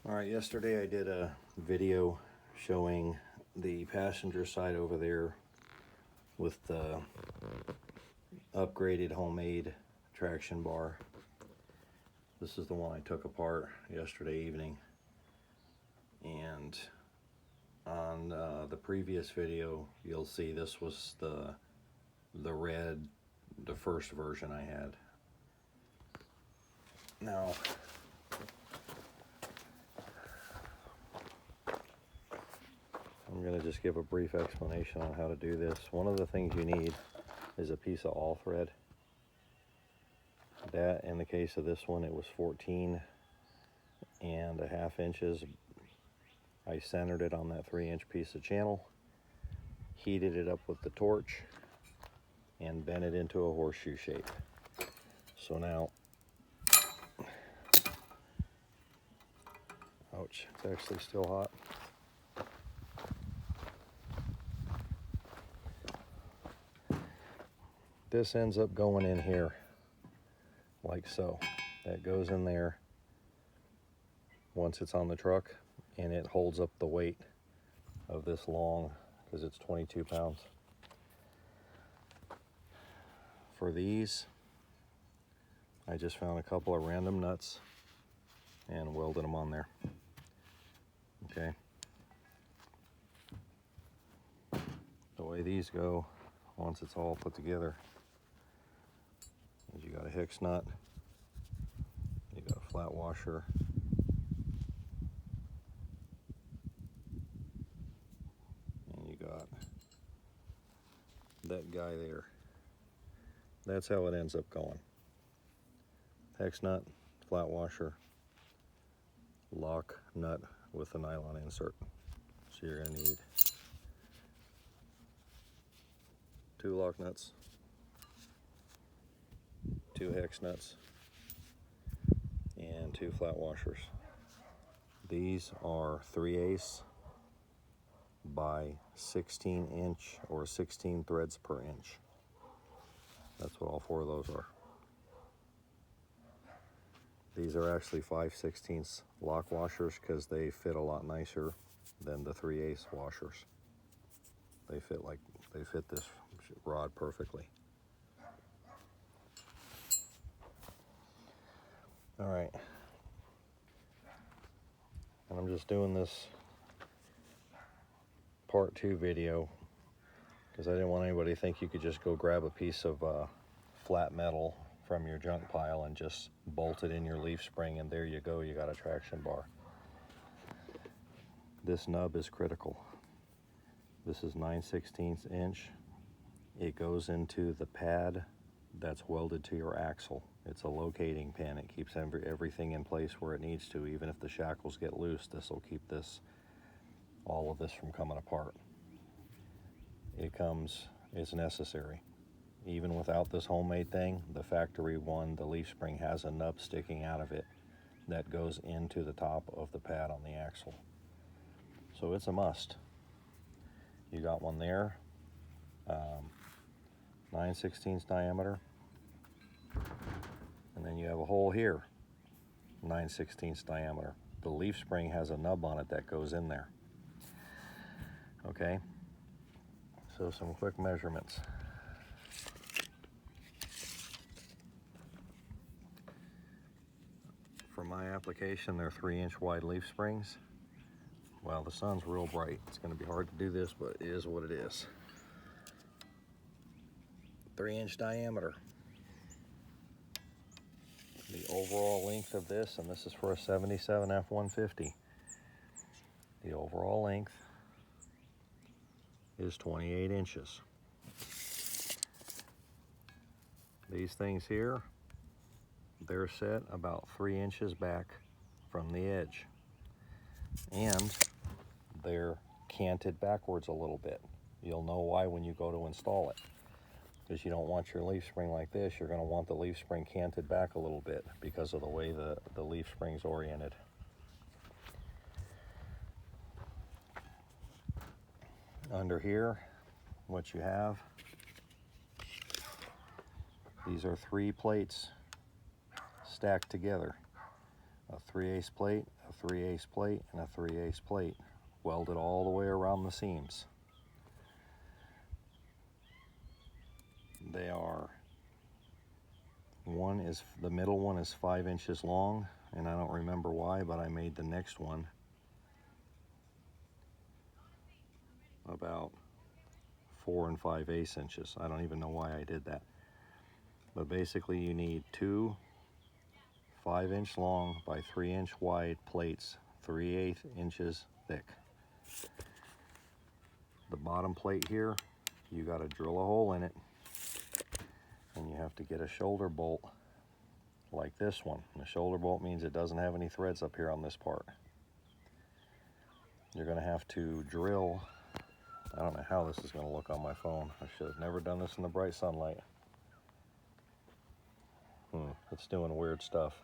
Alright, yesterday I did a video showing the passenger side over there with the upgraded homemade traction bar. This is the one I took apart yesterday evening, and on the previous video you'll see this was the first version I had. Now I'm going to just give a brief explanation on how to do this. One of the things you need is a piece of all thread. That, in the case of this one, it was 14 and a half inches. I centered it on that 3-inch piece of channel, heated it up with the torch, and bent it into a horseshoe shape. So now, ouch, it's actually still hot. This ends up going in here, like so. That goes in there once it's on the truck, and it holds up the weight of this long, because it's 22 pounds. For these, I just found a couple of random nuts and welded them on there. Okay. The way these go, once it's all put together, is you got a hex nut, you got a flat washer, and you got that guy there. That's how it ends up going. Hex nut, flat washer, lock nut with a nylon insert. So you're going to need 2 lock nuts, 2 hex nuts, and 2 flat washers. These are 3/8 by 16 inch or 16 threads per inch. That's what all 4 of those are. These are actually 5/16 lock washers because they fit a lot nicer than the 3/8 washers. They fit this rod perfectly. All right, and I'm just doing this part 2 video because I didn't want anybody to think you could just go grab a piece of flat metal from your junk pile and just bolt it in your leaf spring and there you go, you got a traction bar. This nub is critical. This is 9/16 inch. It goes into the pad that's welded to your axle. It's a locating pin. It keeps everything in place where it needs to. Even if the shackles get loose, this will keep all of this from coming apart. It's necessary. Even without this homemade thing, the factory one, the leaf spring, has a nub sticking out of it that goes into the top of the pad on the axle. So it's a must. You got one there, 9/16 diameter, and then you have a hole here, 9/16 diameter. The leaf spring has a nub on it that goes in there. Okay, so some quick measurements. For my application, they're 3-inch wide leaf springs. Well, the sun's real bright. It's going to be hard to do this, but it is what it is. 3-inch diameter. The overall length of this, and this is for a 77 F-150, the overall length is 28 inches. These things here, they're set about 3 inches back from the edge, and they're canted backwards a little bit. You'll know why when you go to install it, because you don't want your leaf spring like this. You're going to want the leaf spring canted back a little bit because of the way the leaf spring's oriented. Under here, what you have, these are 3 plates stacked together. a 3/8 plate, a 3/8 plate, and a 3/8 plate, welded all the way around the seams. They are, the middle one is 5 inches long, and I don't remember why, but I made the next one about 4 5/8 inches. I don't even know why I did that. But basically you need two 5-inch long by 3-inch wide plates, 3/8 inches thick. The bottom plate here, you got to drill a hole in it, and you have to get a shoulder bolt like this one. And the shoulder bolt means it doesn't have any threads up here on this part. You're going to have to drill. I don't know how this is going to look on my phone. I should have never done this in the bright sunlight. It's doing weird stuff.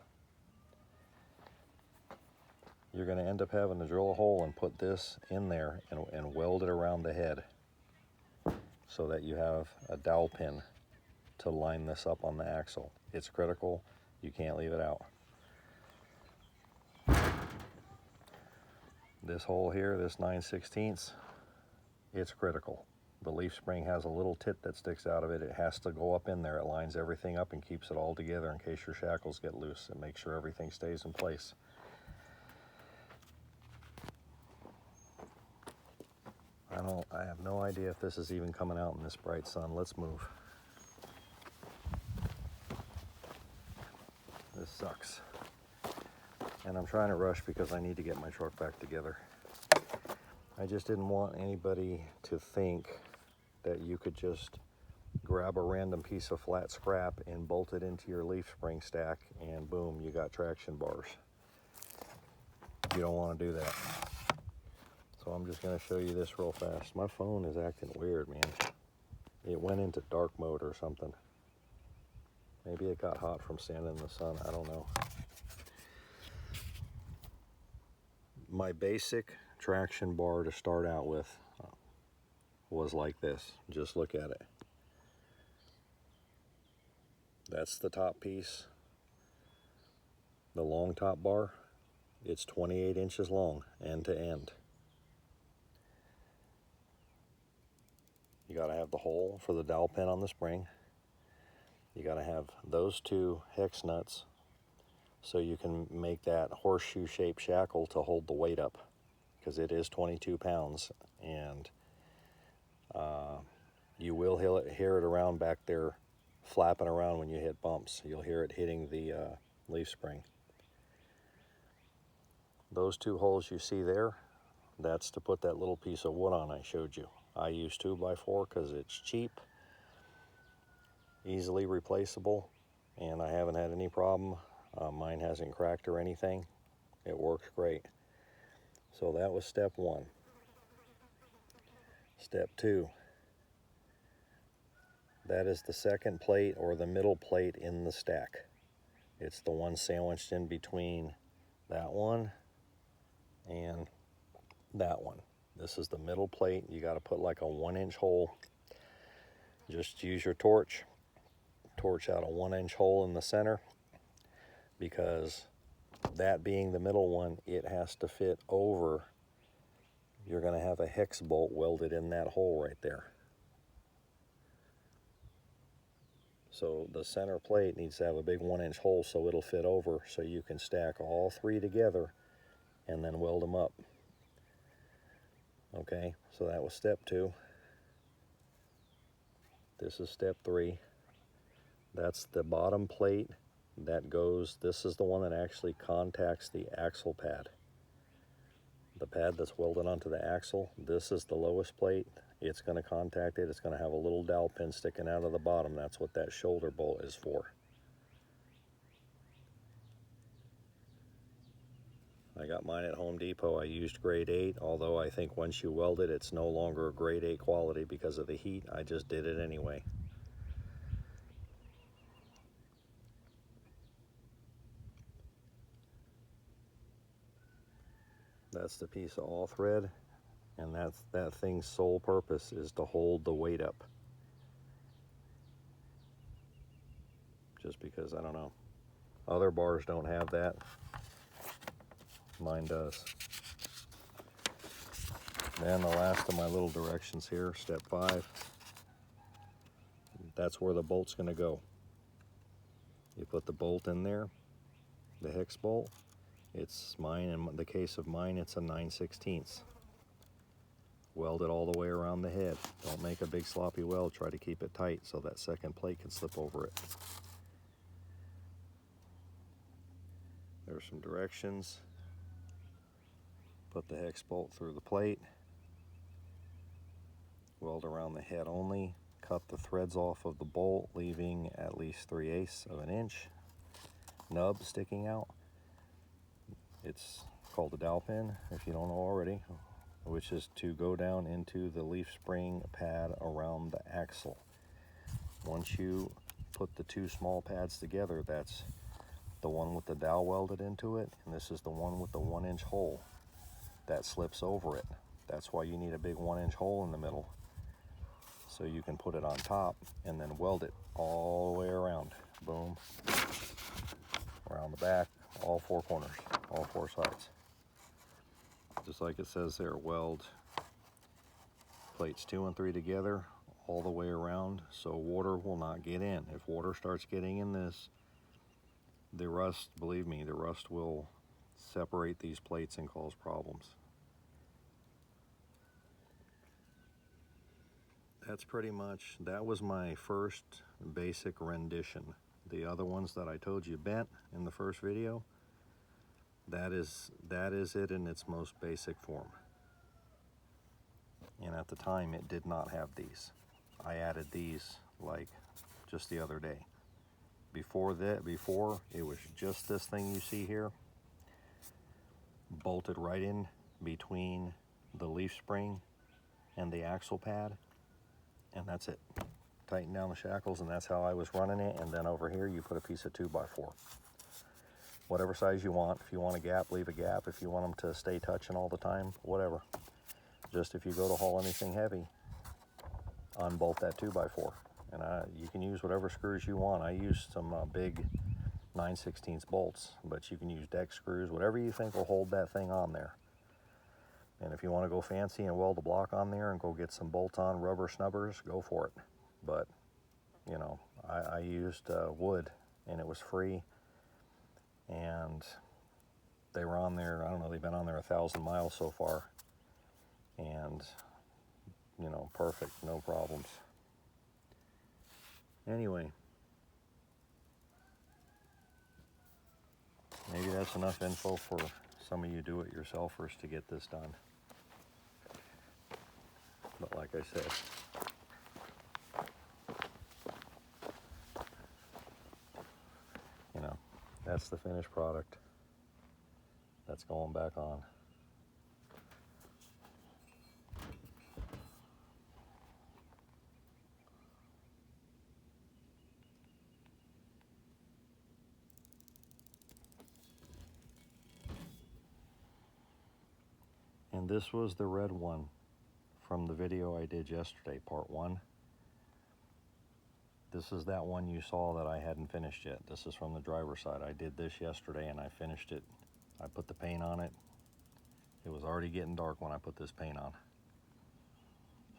You're going to end up having to drill a hole and put this in there and weld it around the head so that you have a dowel pin to line this up on the axle. It's critical. You can't leave it out. This hole here, this 9/16, it's critical. The leaf spring has a little tit that sticks out of it. It has to go up in there. It lines everything up and keeps it all together in case your shackles get loose, and make sure everything stays in place. I have no idea if this is even coming out in this bright sun. Let's move. This sucks. And I'm trying to rush because I need to get my truck back together. I just didn't want anybody to think that you could just grab a random piece of flat scrap and bolt it into your leaf spring stack and boom, you got traction bars. You don't want to do that. So I'm just going to show you this real fast. My phone is acting weird, man. It went into dark mode or something. Maybe it got hot from standing in the sun. I don't know. My basic traction bar to start out with was like this. Just look at it. That's the top piece. The long top bar. It's 28 inches long, end to end. You got to have the hole for the dowel pin on the spring. You got to have those two hex nuts so you can make that horseshoe shaped shackle to hold the weight up, because it is 22 pounds, and you will hear it around back there flapping around when you hit bumps. You'll hear it hitting the leaf spring. Those two holes you see there, that's to put that little piece of wood on I showed you. I use 2x4 because it's cheap, easily replaceable, and I haven't had any problem. Mine hasn't cracked or anything. It works great. So that was step one. Step two, that is the second plate or the middle plate in the stack. It's the one sandwiched in between that one and that one. This is the middle plate. You got to put like a 1-inch hole. Just use your torch out a 1-inch hole in the center, because that being the middle one, it has to fit over. You're going to have a hex bolt welded in that hole right there. So the center plate needs to have a big 1-inch hole so it'll fit over, so you can stack all three together and then weld them up. Okay, so that was step two. This is step three. That's the bottom plate that goes, this is the one that actually contacts the axle pad. The pad that's welded onto the axle, this is the lowest plate. It's going to contact it. It's going to have a little dowel pin sticking out of the bottom. That's what that shoulder bolt is for. I got mine at Home Depot. I used grade 8, although I think once you weld it, it's no longer a grade 8 quality because of the heat. I just did it anyway. That's the piece of all thread, and that thing's sole purpose is to hold the weight up. Just because, I don't know, other bars don't have that. Mine does. Then the last of my little directions here, step 5. That's where the bolt's going to go. You put the bolt in there, the hex bolt. It's mine, in the case of mine, it's a 9/16. Weld it all the way around the head. Don't make a big sloppy weld. Try to keep it tight so that second plate can slip over it. There's some directions. Put the hex bolt through the plate. Weld around the head only. Cut the threads off of the bolt, leaving at least 3/8 of an inch nub sticking out. It's called a dowel pin, if you don't know already, which is to go down into the leaf spring pad around the axle. Once you put the two small pads together, that's the one with the dowel welded into it, and this is the one with the 1-inch hole that slips over it. That's why you need a big 1-inch hole in the middle, so you can put it on top and then weld it all the way around. Boom. Around the back, all 4 corners, all 4 sides. Just like it says there, weld plates 2 and 3 together all the way around so water will not get in. If water starts getting in this, the rust, believe me, the rust will separate these plates and cause problems. That's pretty much, that was my first basic rendition. The other ones that I told you bent in the first video, that is it in its most basic form. And at the time it did not have these. I added these like just the other day. Before it was just this thing you see here, bolted right in between the leaf spring and the axle pad, and that's it. Tighten down the shackles, and that's how I was running it. And then over here you put a piece of 2x4, whatever size you want. If you want a gap, leave a gap. If you want them to stay touching all the time, whatever. Just if you go to haul anything heavy, unbolt that 2x4, and you can use whatever screws you want. I used some big 9/16 bolts, but you can use deck screws, whatever you think will hold that thing on there. And if you want to go fancy and weld a block on there and go get some bolt-on rubber snubbers, go for it. But you know, I used wood, and it was free, and they were on there, I don't know, they've been on there 1,000 miles so far, and you know, perfect, no problems. Anyway, maybe that's enough info for some of you do-it-yourselfers to get this done. But like I said, you know, that's the finished product. That's going back on. And this was the red one from the video I did yesterday, part 1. This is that one you saw that I hadn't finished yet. This is from the driver's side. I did this yesterday and I finished it. I put the paint on it. It was already getting dark when I put this paint on.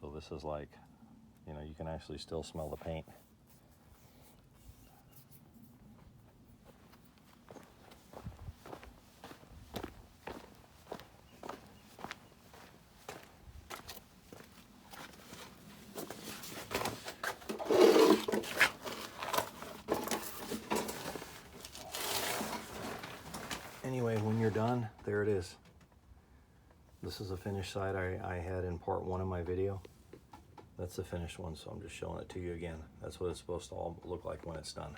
So this is like, you know, you can actually still smell the paint. Anyway, when you're done, there it is. This is a finished side I had in part 1 of my video. That's the finished one, so I'm just showing it to you again. That's what it's supposed to all look like when it's done.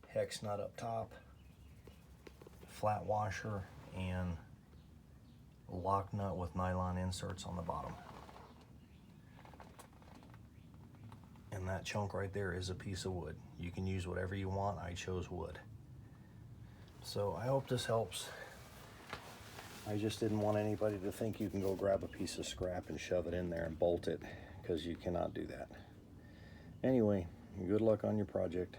Hex nut up top, flat washer, and lock nut with nylon inserts on the bottom. And that chunk right there is a piece of wood. You can use whatever you want. I chose wood. So I hope this helps. I just didn't want anybody to think you can go grab a piece of scrap and shove it in there and bolt it, because you cannot do that. Anyway, good luck on your project.